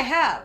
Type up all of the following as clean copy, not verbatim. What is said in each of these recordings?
have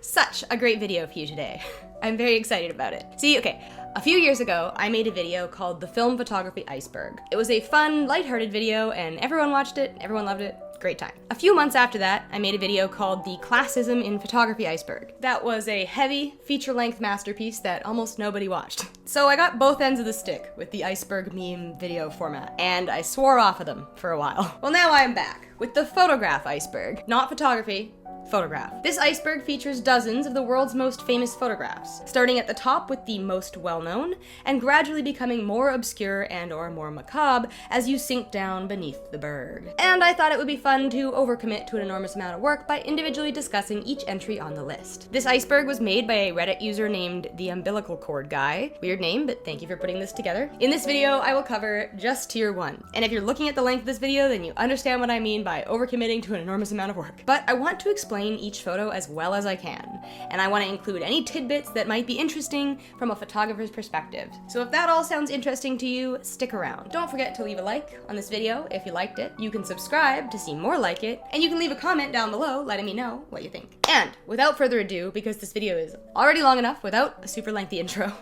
such a great video for you today. I'm very excited about it. See, okay, a few years ago, I made a video called The Film Photography Iceberg. It was a fun, lighthearted video, and everyone watched it, everyone loved it. Great time. A few months after that, I made a video called The Classism in Photography Iceberg. That was a heavy, feature-length masterpiece that almost nobody watched. So I got both ends of the stick with the iceberg meme video format, and I swore off of them for a while. Well, now I'm back with the Photograph Iceberg. Not photography, photograph. This iceberg features dozens of the world's most famous photographs, starting at the top with the most well-known, and gradually becoming more obscure and or more macabre as you sink down beneath the berg. And I thought it would be fun to overcommit to an enormous amount of work by individually discussing each entry on the list. This iceberg was made by a Reddit user named the Umbilical Cord Guy. Weird name, but thank you for putting this together. In this video, I will cover just tier 1. And if you're looking at the length of this video, then you understand what I mean by overcommitting to an enormous amount of work. But I want to explain each photo as well as I can, and I want to include any tidbits that might be interesting from a photographer's perspective. So if that all sounds interesting to you, stick around. Don't forget to leave a like on this video if you liked it. You can subscribe to see more like it, and you can leave a comment down below letting me know what you think. And without further ado, because this video is already long enough without a super lengthy intro,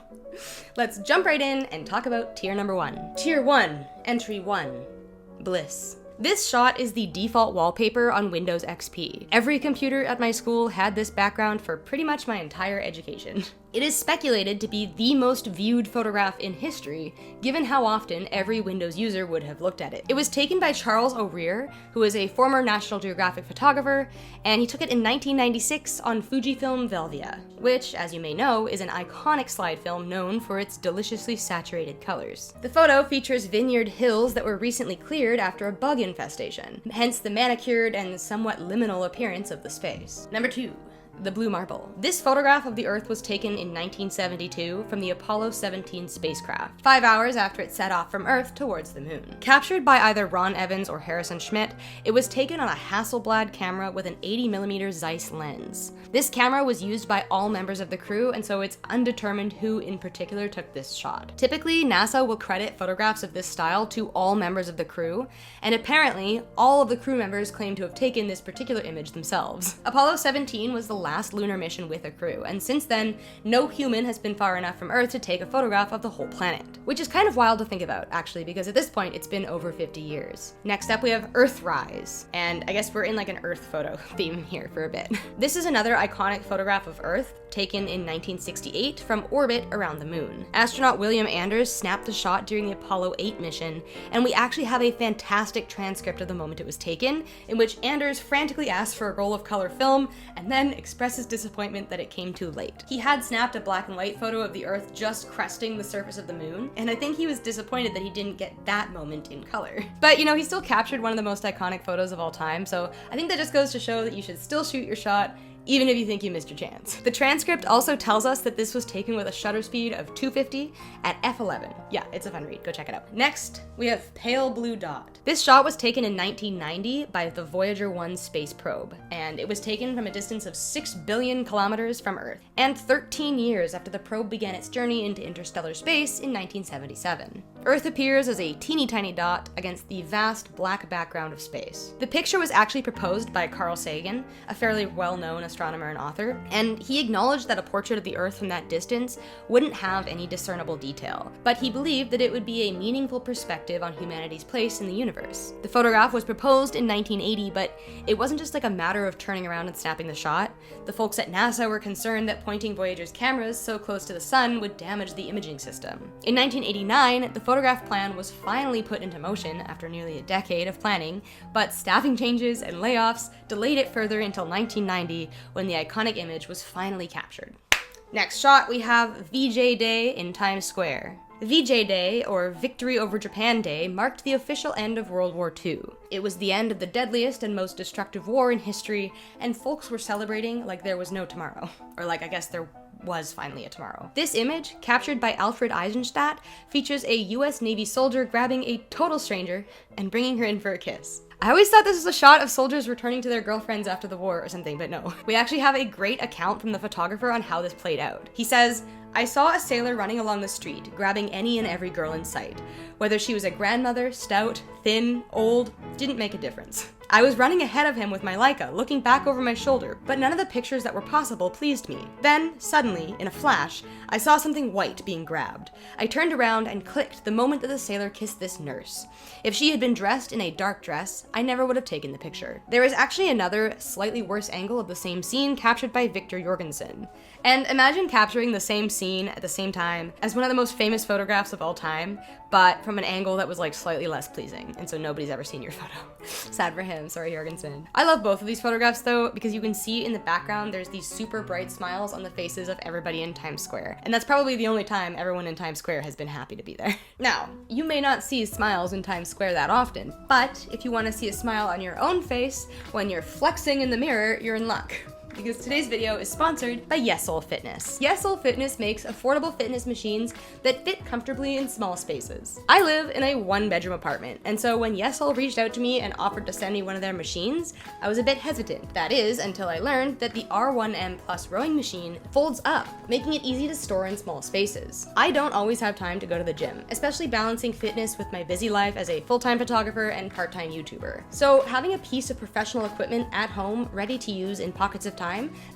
let's jump right in and talk about tier number 1. Tier 1, entry 1, Bliss. This shot is the default wallpaper on Windows XP. Every computer at my school had this background for pretty much my entire education. It is speculated to be the most viewed photograph in history, given how often every Windows user would have looked at it. It was taken by Charles O'Rear, who is a former National Geographic photographer, and he took it in 1996 on Fujifilm Velvia, which, as you may know, is an iconic slide film known for its deliciously saturated colors. The photo features vineyard hills that were recently cleared after a bug infestation, hence the manicured and somewhat liminal appearance of the space. Number 2. The Blue Marble. This photograph of the Earth was taken in 1972 from the Apollo 17 spacecraft, 5 hours after it set off from Earth towards the moon. Captured by either Ron Evans or Harrison Schmitt, it was taken on a Hasselblad camera with an 80mm Zeiss lens. This camera was used by all members of the crew, and so it's undetermined who in particular took this shot. Typically, NASA will credit photographs of this style to all members of the crew, and apparently, all of the crew members claim to have taken this particular image themselves. Apollo 17 was the last lunar mission with a crew, and since then, no human has been far enough from Earth to take a photograph of the whole planet. Which is kind of wild to think about, actually, because at this point, it's been over 50 years. Next up, we have Earthrise, and I guess we're in like an Earth photo theme here for a bit. This is another iconic photograph of Earth, taken in 1968 from orbit around the moon. Astronaut William Anders snapped the shot during the Apollo 8 mission, and we actually have a fantastic transcript of the moment it was taken, in which Anders frantically asked for a roll of color film, and then expresses disappointment that it came too late. He had snapped a black and white photo of the Earth just cresting the surface of the moon, and I think he was disappointed that he didn't get that moment in color. But you know, he still captured one of the most iconic photos of all time, so I think that just goes to show that you should still shoot your shot, even if you think you missed your chance. The transcript also tells us that this was taken with a shutter speed of 250 at f11. Yeah, it's a fun read, go check it out. Next, we have Pale Blue Dot. This shot was taken in 1990 by the Voyager 1 space probe, and it was taken from a distance of 6 billion kilometers from Earth, and 13 years after the probe began its journey into interstellar space in 1977. Earth appears as a teeny tiny dot against the vast black background of space. The picture was actually proposed by Carl Sagan, a fairly well-known astronomer and author, and he acknowledged that a portrait of the Earth from that distance wouldn't have any discernible detail, but he believed that it would be a meaningful perspective on humanity's place in the universe. The photograph was proposed in 1980, but it wasn't just like a matter of turning around and snapping the shot. The folks at NASA were concerned that pointing Voyager's cameras so close to the sun would damage the imaging system. In 1989, the photograph plan was finally put into motion after nearly a decade of planning, but staffing changes and layoffs delayed it further until 1990, when the iconic image was finally captured. Next shot, we have VJ Day in Times Square. VJ Day, or Victory Over Japan Day, marked the official end of World War II. It was the end of the deadliest and most destructive war in history, and folks were celebrating like there was no tomorrow. Or like, I guess there was finally a tomorrow. This image, captured by Alfred Eisenstadt, features a US Navy soldier grabbing a total stranger and bringing her in for a kiss. I always thought this was a shot of soldiers returning to their girlfriends after the war or something, but no. We actually have a great account from the photographer on how this played out. He says, "I saw a sailor running along the street, grabbing any and every girl in sight. Whether she was a grandmother, stout, thin, old, didn't make a difference. I was running ahead of him with my Leica, looking back over my shoulder, but none of the pictures that were possible pleased me. Then, suddenly, in a flash, I saw something white being grabbed. I turned around and clicked the moment that the sailor kissed this nurse. If she had been dressed in a dark dress, I never would have taken the picture." There is actually another, slightly worse angle of the same scene captured by Victor Jorgensen. And imagine capturing the same scene at the same time as one of the most famous photographs of all time, but from an angle that was like slightly less pleasing, and so nobody's ever seen your photo. Sad for him, sorry Jorgensen. I love both of these photographs though, because you can see in the background there's these super bright smiles on the faces of everybody in Times Square. And that's probably the only time everyone in Times Square has been happy to be there. Now, you may not see smiles in Times Square that often, but if you want to see a smile on your own face when you're flexing in the mirror, you're in luck. Because today's video is sponsored by Yesoul Fitness. Yesoul Fitness makes affordable fitness machines that fit comfortably in small spaces. I live in a one-bedroom apartment, and so when Yesoul reached out to me and offered to send me one of their machines, I was a bit hesitant. That is, until I learned that the R1M Plus rowing machine folds up, making it easy to store in small spaces. I don't always have time to go to the gym, especially balancing fitness with my busy life as a full-time photographer and part-time YouTuber. So having a piece of professional equipment at home ready to use in pockets of time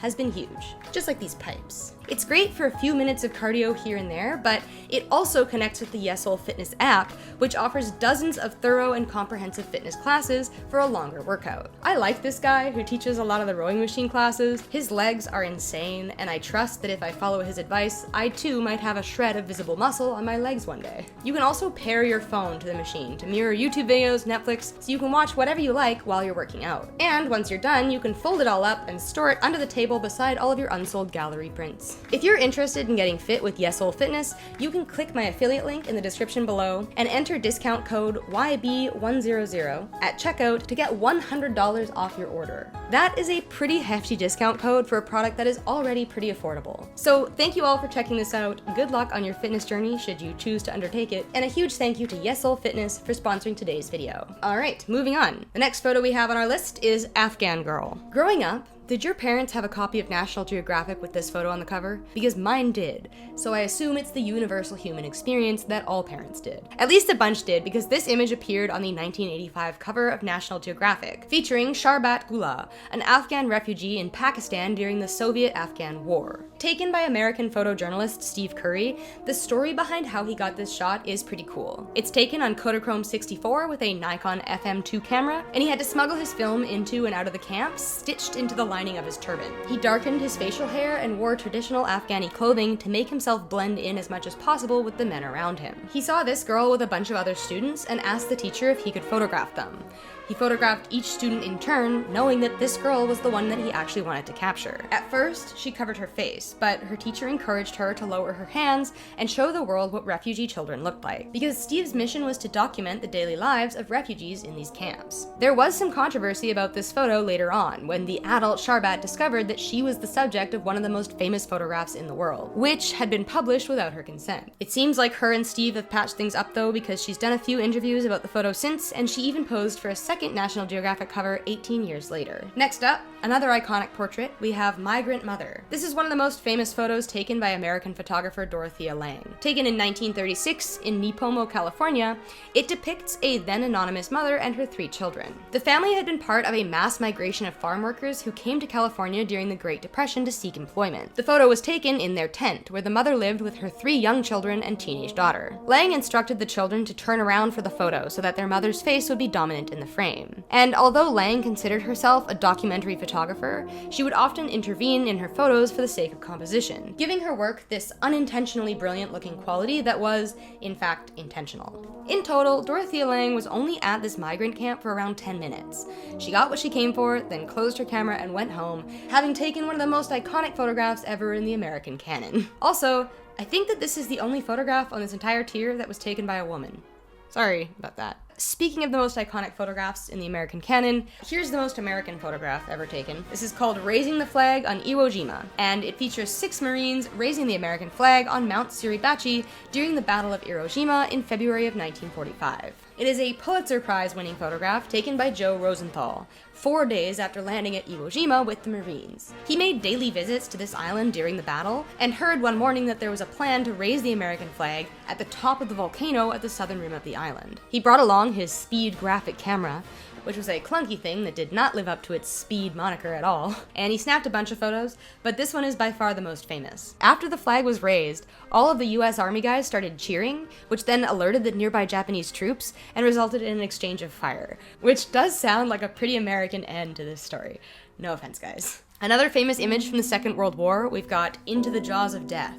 has been huge, just like these pipes. It's great for a few minutes of cardio here and there, but it also connects with the Yesoul Fitness app, which offers dozens of thorough and comprehensive fitness classes for a longer workout. I like this guy who teaches a lot of the rowing machine classes. His legs are insane, and I trust that if I follow his advice, I too might have a shred of visible muscle on my legs one day. You can also pair your phone to the machine to mirror YouTube videos, Netflix, so you can watch whatever you like while you're working out. And once you're done, you can fold it all up and store it under the table beside all of your unsold gallery prints. If you're interested in getting fit with Yesoul Fitness, you can click my affiliate link in the description below and enter discount code YB100 at checkout to get $100 off your order. That is a pretty hefty discount code for a product that is already pretty affordable. So thank you all for checking this out. Good luck on your fitness journey should you choose to undertake it, and a huge thank you to Yesoul Fitness for sponsoring today's video. Alright, moving on. The next photo we have on our list is Afghan Girl. Growing up, did your parents have a copy of National Geographic with this photo on the cover? Because mine did, so I assume it's the universal human experience that all parents did. At least a bunch did, because this image appeared on the 1985 cover of National Geographic, featuring Sharbat Gula, an Afghan refugee in Pakistan during the Soviet-Afghan War. Taken by American photojournalist Steve Curry, the story behind how he got this shot is pretty cool. It's taken on Kodachrome 64 with a Nikon FM2 camera, and he had to smuggle his film into and out of the camp, stitched into the lining of his turban. He darkened his facial hair and wore traditional Afghani clothing to make himself blend in as much as possible with the men around him. He saw this girl with a bunch of other students and asked the teacher if he could photograph them. He photographed each student in turn, knowing that this girl was the one that he actually wanted to capture. At first, she covered her face, but her teacher encouraged her to lower her hands and show the world what refugee children looked like, because Steve's mission was to document the daily lives of refugees in these camps. There was some controversy about this photo later on, when the adult Sharbat discovered that she was the subject of one of the most famous photographs in the world, which had been published without her consent. It seems like her and Steve have patched things up though, because she's done a few interviews about the photo since, and she even posed for a second National Geographic cover 18 years later. Next up, another iconic portrait, we have Migrant Mother. This is one of the most famous photos taken by American photographer Dorothea Lange. Taken in 1936 in Nipomo, California, it depicts a then anonymous mother and her 3 children. The family had been part of a mass migration of farm workers who came to California during the Great Depression to seek employment. The photo was taken in their tent, where the mother lived with her 3 young children and teenage daughter. Lange instructed the children to turn around for the photo so that their mother's face would be dominant in the frame. And although Lange considered herself a documentary photographer, she would often intervene in her photos for the sake of composition, giving her work this unintentionally brilliant looking quality that was, in fact, intentional. In total, Dorothea Lange was only at this migrant camp for around 10 minutes. She got what she came for, then closed her camera and went home, having taken one of the most iconic photographs ever in the American canon. Also, I think that this is the only photograph on this entire tier that was taken by a woman. Sorry about that. speaking of the most iconic photographs in the American canon, here's the most American photograph ever taken. This is called Raising the Flag on Iwo Jima, and it features 6 Marines raising the American flag on Mount Suribachi during the Battle of Iwo Jima in February of 1945. It is a Pulitzer Prize-winning photograph taken by Joe Rosenthal, 4 days after landing at Iwo Jima with the Marines. He made daily visits to this island during the battle, and heard one morning that there was a plan to raise the American flag at the top of the volcano at the southern rim of the island. He brought along his Speed graphic camera, which was a clunky thing that did not live up to its Speed moniker at all, and he snapped a bunch of photos, but this one is by far the most famous. After the flag was raised, all of the US Army guys started cheering, which then alerted the nearby Japanese troops and resulted in an exchange of fire, which does sound like a pretty American end to this story. No offense, guys. Another famous image from the Second World War, we've got Into the Jaws of Death,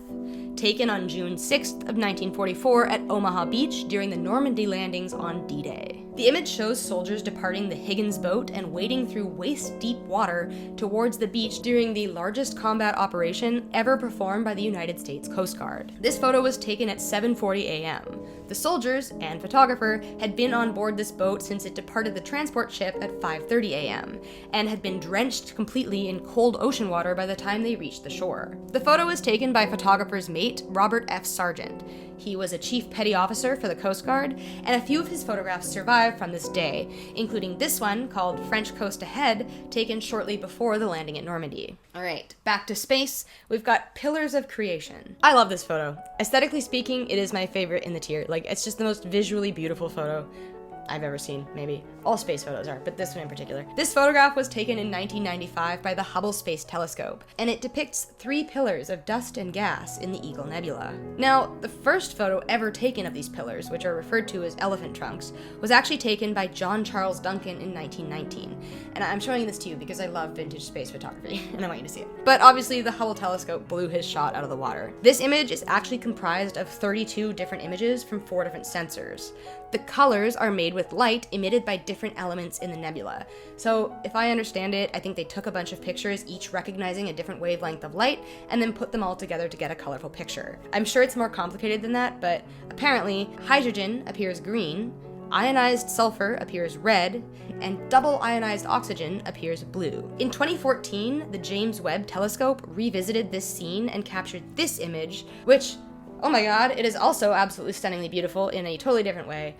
taken on June 6th of 1944 at Omaha Beach during the Normandy landings on D-Day. The image shows soldiers departing the Higgins boat and wading through waist-deep water towards the beach during the largest combat operation ever performed by the United States Coast Guard. This photo was taken at 7:40 a.m. The soldiers and photographer had been on board this boat since it departed the transport ship at 5:30 a.m. and had been drenched completely in cold ocean water by the time they reached the shore. The photo was taken by photographer's mate, Robert F. Sargent. He was a chief petty officer for the Coast Guard, and a few of his photographs survive from this day, including this one called French Coast Ahead, taken shortly before the landing at Normandy. Alright, back to space, we've got Pillars of Creation. I love this photo. Aesthetically speaking, it is my favorite in the tier. Like, it's just the most visually beautiful photo I've ever seen, maybe. All space photos are, but this one in particular. This photograph was taken in 1995 by the Hubble Space Telescope, and it depicts 3 pillars of dust and gas in the Eagle Nebula. Now, the first photo ever taken of these pillars, which are referred to as elephant trunks, was actually taken by John Charles Duncan in 1919. And I'm showing this to you because I love vintage space photography, and I want you to see it. But obviously, the Hubble telescope blew his shot out of the water. This image is actually comprised of 32 different images from 4 different sensors. The colors are made with light emitted by different elements in the nebula. So, if I understand it, I think they took a bunch of pictures, each recognizing a different wavelength of light, and then put them all together to get a colorful picture. I'm sure it's more complicated than that, but apparently, hydrogen appears green, ionized sulfur appears red, and double ionized oxygen appears blue. In 2014, the James Webb Telescope revisited this scene and captured this image, which, oh my god, it is also absolutely stunningly beautiful in a totally different way.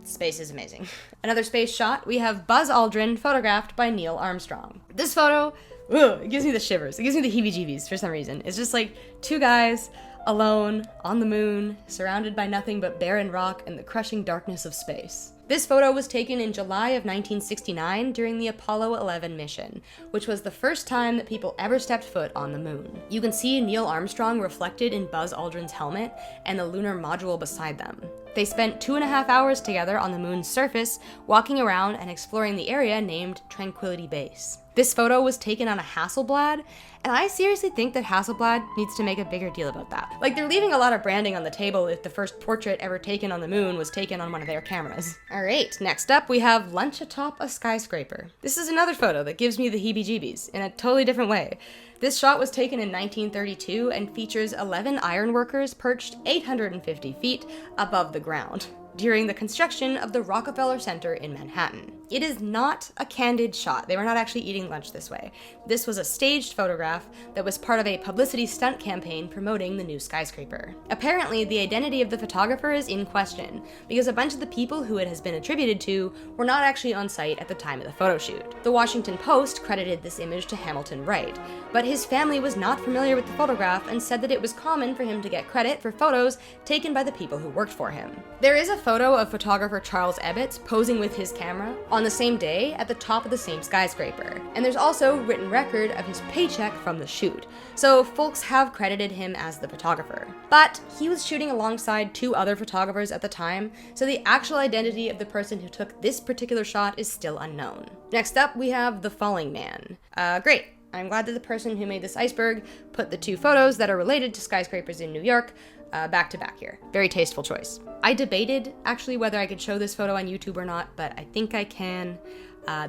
Space is amazing. Another space shot, we have Buzz Aldrin photographed by Neil Armstrong. This photo, it gives me the shivers. It gives me the heebie-jeebies for some reason. It's just like 2 guys alone on the moon, surrounded by nothing but barren rock and the crushing darkness of space. This photo was taken in July of 1969 during the Apollo 11 mission, which was the first time that people ever stepped foot on the moon. You can see Neil Armstrong reflected in Buzz Aldrin's helmet and the lunar module beside them. They spent 2.5 hours together on the moon's surface, walking around and exploring the area named Tranquility Base. This photo was taken on a Hasselblad, and I seriously think that Hasselblad needs to make a bigger deal about that. Like, they're leaving a lot of branding on the table if the first portrait ever taken on the moon was taken on one of their cameras. Alright, next up we have Lunch atop a skyscraper. This is another photo that gives me the heebie-jeebies in a totally different way. This shot was taken in 1932 and features 11 ironworkers perched 850 feet above the ground during the construction of the Rockefeller Center in Manhattan. It is not a candid shot. They were not actually eating lunch this way. This was a staged photograph that was part of a publicity stunt campaign promoting the new skyscraper. Apparently, the identity of the photographer is in question, because a bunch of the people who it has been attributed to were not actually on site at the time of the photo shoot. The Washington Post credited this image to Hamilton Wright, but his family was not familiar with the photograph and said that it was common for him to get credit for photos taken by the people who worked for him. There is a photo of photographer Charles Ebbets posing with his camera on the same day at the top of the same skyscraper. And there's also written record of his paycheck from the shoot, so folks have credited him as the photographer. But he was shooting alongside 2 other photographers at the time, so the actual identity of the person who took this particular shot is still unknown. Next up, we have The Falling Man. Great. I'm glad that the person who made this iceberg put the 2 photos that are related to skyscrapers in New York back to back here. Very tasteful choice. I debated actually whether I could show this photo on YouTube or not, but I think I can.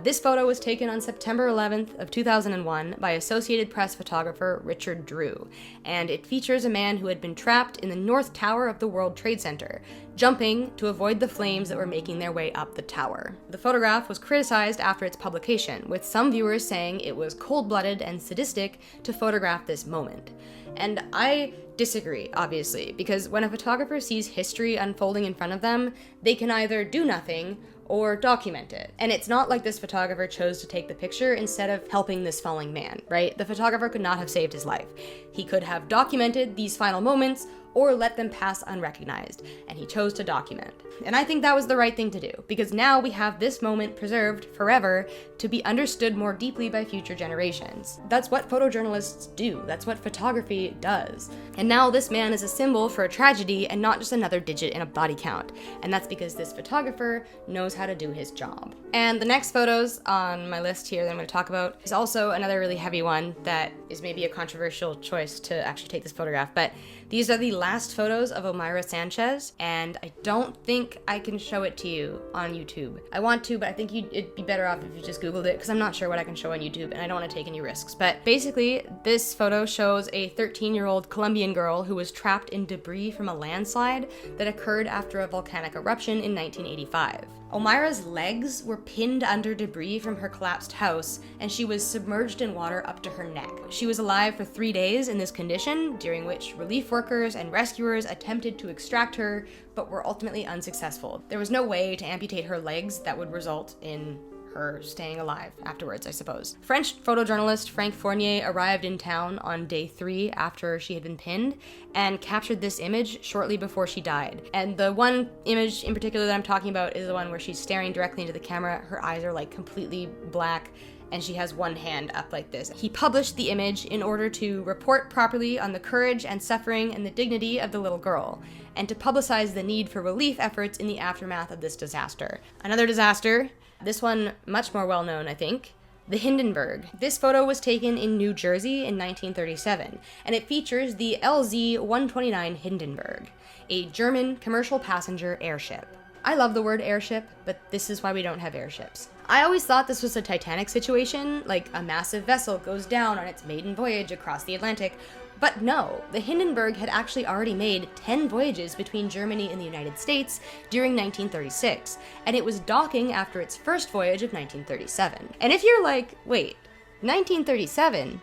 This photo was taken on September 11th of 2001 by Associated Press photographer Richard Drew, and it features a man who had been trapped in the North Tower of the World Trade Center, jumping to avoid the flames that were making their way up the tower. The photograph was criticized after its publication, with some viewers saying it was cold-blooded and sadistic to photograph this moment. And I disagree, obviously, because when a photographer sees history unfolding in front of them, they can either do nothing or document it. And it's not like this photographer chose to take the picture instead of helping this falling man, right? The photographer could not have saved his life. He could have documented these final moments or let them pass unrecognized, and he chose to document. And I think that was the right thing to do, because now we have this moment preserved forever to be understood more deeply by future generations. That's what photojournalists do. That's what photography does. And now this man is a symbol for a tragedy and not just another digit in a body count. And that's because this photographer knows how to do his job. And the next photos on my list here that I'm going to talk about is also another really heavy one that is maybe a controversial choice to actually take this photograph, but these are the last photos of Omaira Sanchez, and I don't think I can show it to you on YouTube. I want to, but I think it'd be better off if you just Googled it, because I'm not sure what I can show on YouTube, and I don't want to take any risks. But basically, this photo shows a 13-year-old Colombian girl who was trapped in debris from a landslide that occurred after a volcanic eruption in 1985. Omaira's legs were pinned under debris from her collapsed house, and she was submerged in water up to her neck. She was alive for 3 days in this condition, during which relief workers and rescuers attempted to extract her, but were ultimately unsuccessful. There was no way to amputate her legs that would result in her staying alive afterwards, I suppose. French photojournalist Frank Fournier arrived in town on day 3 after she had been pinned and captured this image shortly before she died. And the one image in particular that I'm talking about is the one where she's staring directly into the camera. Her eyes are like completely black and she has one hand up like this. He published the image in order to report properly on the courage and suffering and the dignity of the little girl, and to publicize the need for relief efforts in the aftermath of this disaster. Another disaster, this one much more well known, I think, the Hindenburg. This photo was taken in New Jersey in 1937, and it features the LZ-129 Hindenburg, a German commercial passenger airship. I love the word airship, but this is why we don't have airships. I always thought this was a Titanic situation, like a massive vessel goes down on its maiden voyage across the Atlantic, but no, the Hindenburg had actually already made 10 voyages between Germany and the United States during 1936, and it was docking after its first voyage of 1937. And if you're like, wait, 1937?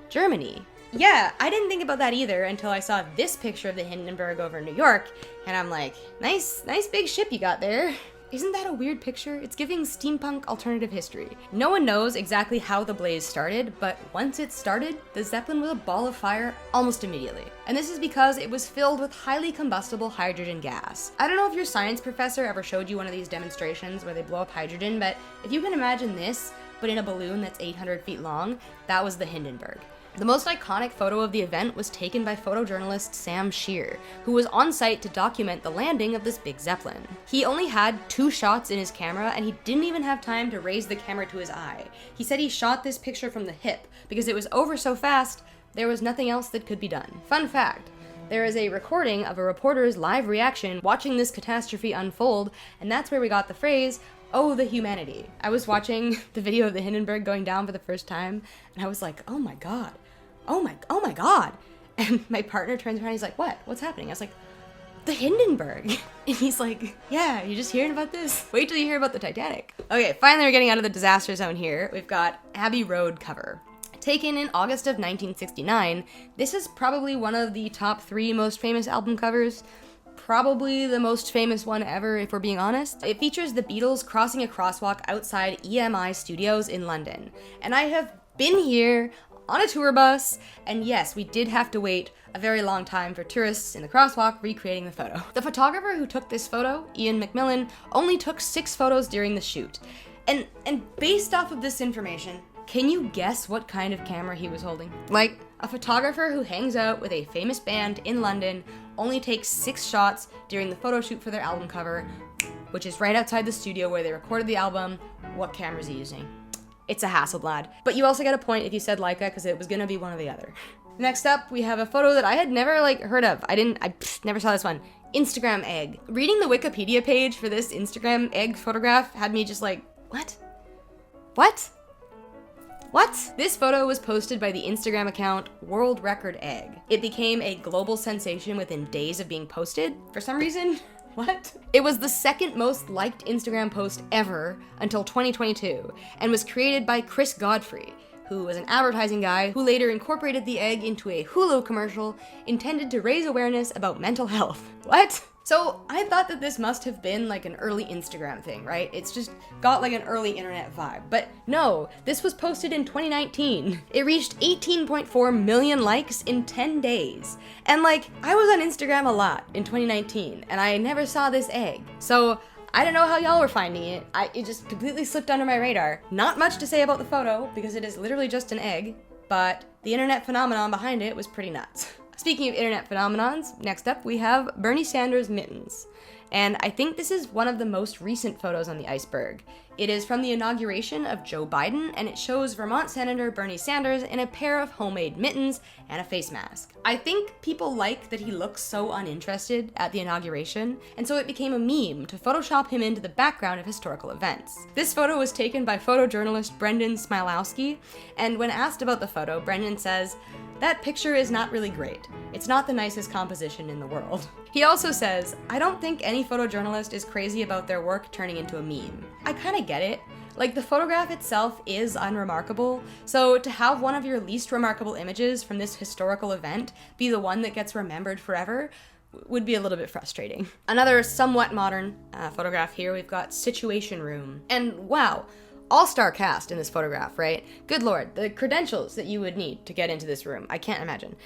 Germany? Yeah, I didn't think about that either until I saw this picture of the Hindenburg over New York, and I'm like, nice big ship you got there. Isn't that a weird picture? It's giving steampunk alternative history. No one knows exactly how the blaze started, but once it started, the Zeppelin was a ball of fire almost immediately. And this is because it was filled with highly combustible hydrogen gas. I don't know if your science professor ever showed you one of these demonstrations where they blow up hydrogen, but if you can imagine this, but in a balloon that's 800 feet long, that was the Hindenburg. The most iconic photo of the event was taken by photojournalist Sam Shear, who was on site to document the landing of this big Zeppelin. He only had 2 shots in his camera, and he didn't even have time to raise the camera to his eye. He said he shot this picture from the hip, because it was over so fast, there was nothing else that could be done. Fun fact, there is a recording of a reporter's live reaction watching this catastrophe unfold, and that's where we got the phrase, "Oh, the humanity." I was watching the video of the Hindenburg going down for the first time, and I was like, oh my god. Oh my god. And my partner turns around and he's like, what? What's happening? I was like, the Hindenburg. And he's like, yeah, you just hearing about this? Wait till you hear about the Titanic. Okay, finally we're getting out of the disaster zone here. We've got Abbey Road cover. Taken in August of 1969, this is probably one of the top 3 most famous album covers. Probably the most famous one ever, if we're being honest. It features the Beatles crossing a crosswalk outside EMI Studios in London. And I have been here on a tour bus, and yes, we did have to wait a very long time for tourists in the crosswalk recreating the photo. The photographer who took this photo, Ian McMillan, only took 6 photos during the shoot. And based off of this information, can you guess what kind of camera he was holding? Like, a photographer who hangs out with a famous band in London only takes 6 shots during the photo shoot for their album cover, which is right outside the studio where they recorded the album. What camera is he using? It's a Hasselblad. But you also get a point if you said Leica, because it was gonna be one or the other. Next up, we have a photo that I had never heard of. I never saw this one. Instagram egg. Reading the Wikipedia page for this Instagram egg photograph had me just like, what? What? What? This photo was posted by the Instagram account World Record Egg. It became a global sensation within days of being posted. For some reason, What? It was the second most liked Instagram post ever until 2022 and was created by Chris Godfrey, who was an advertising guy who later incorporated the egg into a Hulu commercial intended to raise awareness about mental health. What? So I thought that this must have been like an early Instagram thing, right? It's just got like an early internet vibe. But no, this was posted in 2019. It reached 18.4 million likes in 10 days. And like, I was on Instagram a lot in 2019 and I never saw this egg. So I don't know how y'all were finding it. It just completely slipped under my radar. Not much to say about the photo because it is literally just an egg, but the internet phenomenon behind it was pretty nuts. Speaking of internet phenomenons, next up we have Bernie Sanders' mittens. And I think this is one of the most recent photos on the iceberg. It is from the inauguration of Joe Biden, and it shows Vermont Senator Bernie Sanders in a pair of homemade mittens and a face mask. I think people like that he looks so uninterested at the inauguration, and so it became a meme to Photoshop him into the background of historical events. This photo was taken by photojournalist Brendan Smilowski, and when asked about the photo, Brendan says, "That picture is not really great. It's not the nicest composition in the world." He also says, "I don't think any photojournalist is crazy about their work turning into a meme." I kinda get it. Like, the photograph itself is unremarkable, so to have one of your least remarkable images from this historical event be the one that gets remembered forever would be a little bit frustrating. Another somewhat modern photograph here, we've got Situation Room. And wow, all-star cast in this photograph, right? Good lord, the credentials that you would need to get into this room, I can't imagine.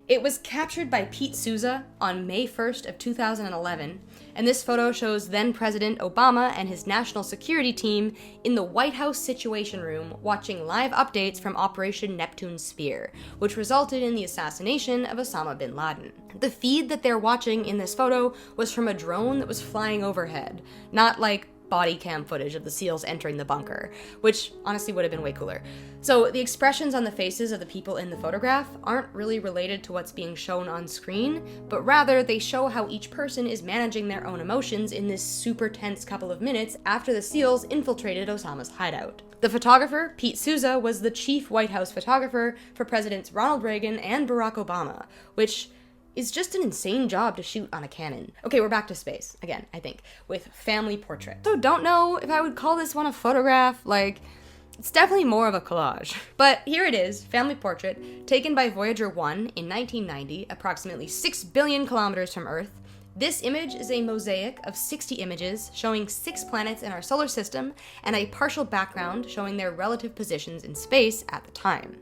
It was captured by Pete Souza on May 1st of 2011, and this photo shows then-President Obama and his national security team in the White House Situation Room watching live updates from Operation Neptune Spear, which resulted in the assassination of Osama bin Laden. The feed that they're watching in this photo was from a drone that was flying overhead, not like body cam footage of the SEALs entering the bunker, which honestly would have been way cooler. So the expressions on the faces of the people in the photograph aren't really related to what's being shown on screen, but rather they show how each person is managing their own emotions in this super tense couple of minutes after the SEALs infiltrated Osama's hideout. The photographer, Pete Souza, was the chief White House photographer for Presidents Ronald Reagan and Barack Obama, which is just an insane job to shoot on a Canon. Okay, we're back to space, again, I think, with Family Portrait. So don't know if I would call this one a photograph, like, it's definitely more of a collage. But here it is, Family Portrait, taken by Voyager 1 in 1990, approximately 6 billion kilometers from Earth. This image is a mosaic of 60 images showing 6 planets in our solar system and a partial background showing their relative positions in space at the time.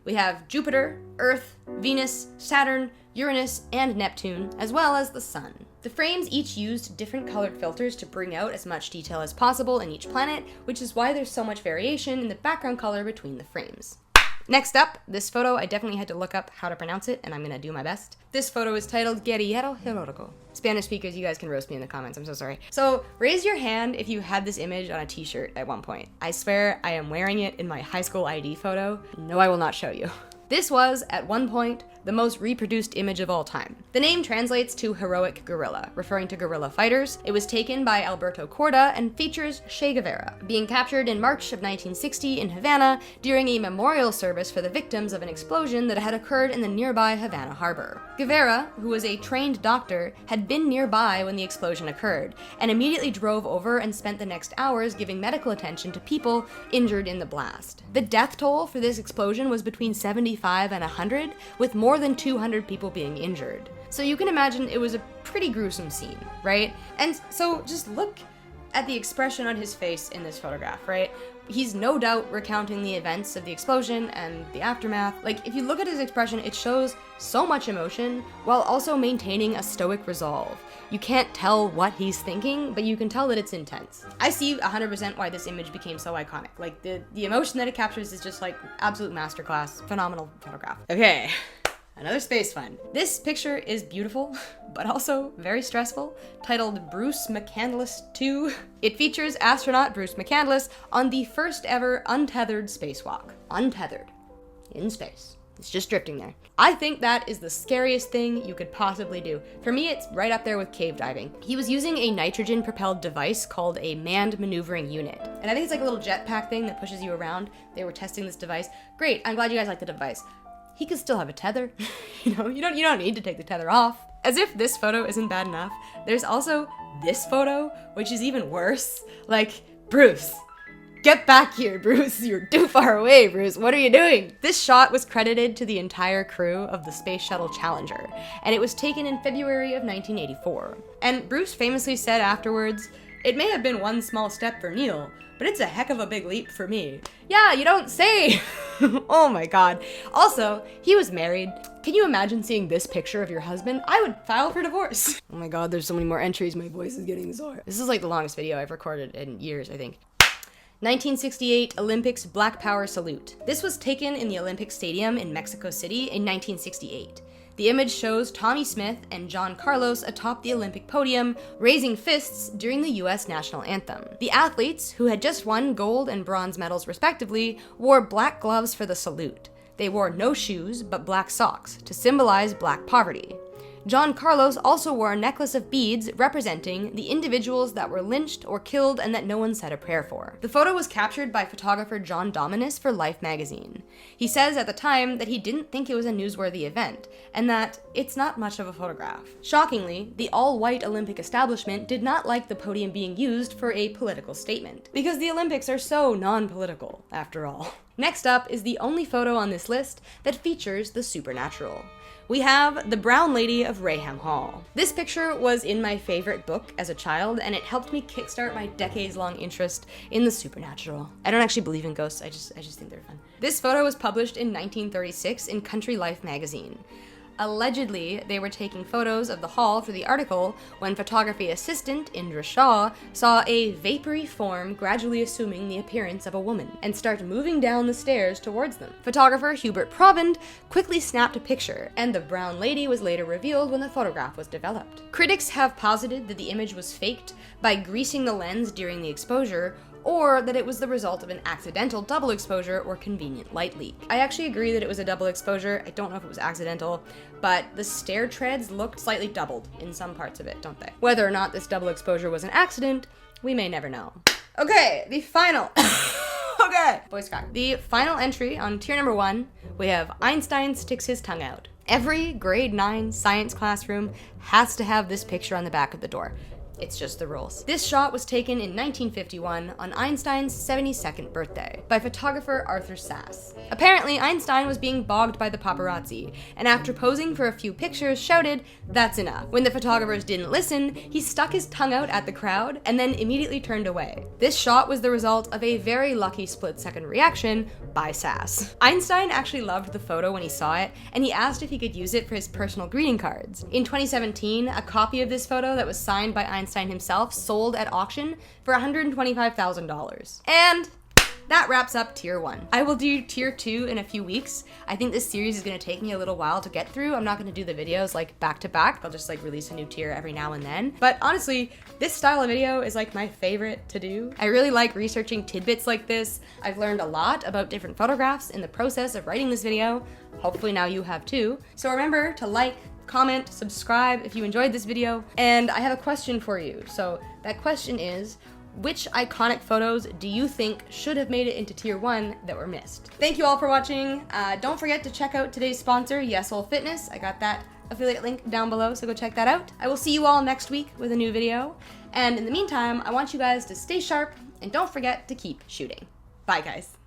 We have Jupiter, Earth, Venus, Saturn, Uranus, and Neptune, as well as the Sun. The frames each used different colored filters to bring out as much detail as possible in each planet, which is why there's so much variation in the background color between the frames. Next up, this photo, I definitely had to look up how to pronounce it, and I'm gonna do my best. This photo is titled Guerrillero Heroico. Spanish speakers, you guys can roast me in the comments, I'm so sorry. So raise your hand if you had this image on a t-shirt at one point. I swear I am wearing it in my high school ID photo. No, I will not show you. This was, at one point, the most reproduced image of all time. The name translates to heroic guerrilla, referring to guerrilla fighters. It was taken by Alberto Corda and features Che Guevara, being captured in March of 1960 in Havana during a memorial service for the victims of an explosion that had occurred in the nearby Havana harbor. Guevara, who was a trained doctor, had been nearby when the explosion occurred, and immediately drove over and spent the next hours giving medical attention to people injured in the blast. The death toll for this explosion was between 75 and 100, with more than 200 people being injured. So you can imagine it was a pretty gruesome scene, right? And so just look at the expression on his face in this photograph, right? He's no doubt recounting the events of the explosion and the aftermath. Like, if you look at his expression, it shows so much emotion while also maintaining a stoic resolve. You can't tell what he's thinking, but you can tell that it's intense. I see 100% why this image became so iconic. Like, the emotion that it captures is just like absolute masterclass, phenomenal photograph. Okay. Another space fun. This picture is beautiful, but also very stressful, titled Bruce McCandless 2. It features astronaut Bruce McCandless on the first ever untethered spacewalk. Untethered. In space. It's just drifting there. I think that is the scariest thing you could possibly do. For me, it's right up there with cave diving. He was using a nitrogen-propelled device called a manned maneuvering unit. And I think it's like a little jetpack thing that pushes you around. They were testing this device. Great, I'm glad you guys like the device. He could still have a tether. You don't need to take the tether off. As if this photo isn't bad enough, there's also this photo, which is even worse. Like, Bruce, get back here, Bruce. You're too far away, Bruce. What are you doing? This shot was credited to the entire crew of the Space Shuttle Challenger, and it was taken in February of 1984. And Bruce famously said afterwards, "It may have been one small step for Neil, but it's a heck of a big leap for me." Yeah, you don't say! Oh my god. Also, he was married. Can you imagine seeing this picture of your husband? I would file for divorce. Oh my god, there's so many more entries, my voice is getting sore. This is like the longest video I've recorded in years, I think. 1968 Olympics Black Power Salute. This was taken in the Olympic Stadium in Mexico City in 1968. The image shows Tommy Smith and John Carlos atop the Olympic podium, raising fists during the US national anthem. The athletes, who had just won gold and bronze medals respectively, wore black gloves for the salute. They wore no shoes, but black socks, to symbolize black poverty. John Carlos also wore a necklace of beads representing the individuals that were lynched or killed and that no one said a prayer for. The photo was captured by photographer John Dominus for Life magazine. He says at the time that he didn't think it was a newsworthy event, and that it's not much of a photograph. Shockingly, the all-white Olympic establishment did not like the podium being used for a political statement, because the Olympics are so non-political, after all. Next up is the only photo on this list that features the supernatural. We have the Brown Lady of Raham Hall. This picture was in my favorite book as a child, and it helped me kickstart my decades-long interest in the supernatural. I don't actually believe in ghosts, I just think they're fun. This photo was published in 1936 in Country Life magazine. Allegedly, they were taking photos of the hall for the article when photography assistant Indra Shaw saw a vapory form gradually assuming the appearance of a woman and start moving down the stairs towards them. Photographer Hubert Provand quickly snapped a picture, and the brown lady was later revealed when the photograph was developed. Critics have posited that the image was faked by greasing the lens during the exposure, or that it was the result of an accidental double exposure or convenient light leak. I actually agree that it was a double exposure. I don't know if it was accidental, but the stair treads looked slightly doubled in some parts of it, don't they? Whether or not this double exposure was an accident, we may never know. Okay, the final... Okay, voice crack. The final entry on tier number 1, we have Einstein sticks his tongue out. Every grade 9 science classroom has to have this picture on the back of the door. It's just the rules. This shot was taken in 1951 on Einstein's 72nd birthday by photographer Arthur Sass. Apparently, Einstein was being bogged by the paparazzi, and after posing for a few pictures, shouted, "That's enough." When the photographers didn't listen, he stuck his tongue out at the crowd and then immediately turned away. This shot was the result of a very lucky split-second reaction by Sass. Einstein actually loved the photo when he saw it, and he asked if he could use it for his personal greeting cards. In 2017, a copy of this photo that was signed by Einstein himself sold at auction for $125,000. And that wraps up tier 1. I will do tier 2 in a few weeks. I think this series is gonna take me a little while to get through. I'm not gonna do the videos like back to back. I'll just like release a new tier every now and then. But honestly, this style of video is like my favorite to do. I really like researching tidbits like this. I've learned a lot about different photographs in the process of writing this video. Hopefully now you have too. So remember to like, comment, subscribe if you enjoyed this video, and I have a question for you. So that question is, which iconic photos do you think should have made it into tier 1 that were missed? Thank you all for watching. Don't forget to check out today's sponsor, Yesoul Fitness. I got that affiliate link down below, so go check that out. I will see you all next week with a new video, and in the meantime, I want you guys to stay sharp and don't forget to keep shooting. Bye guys.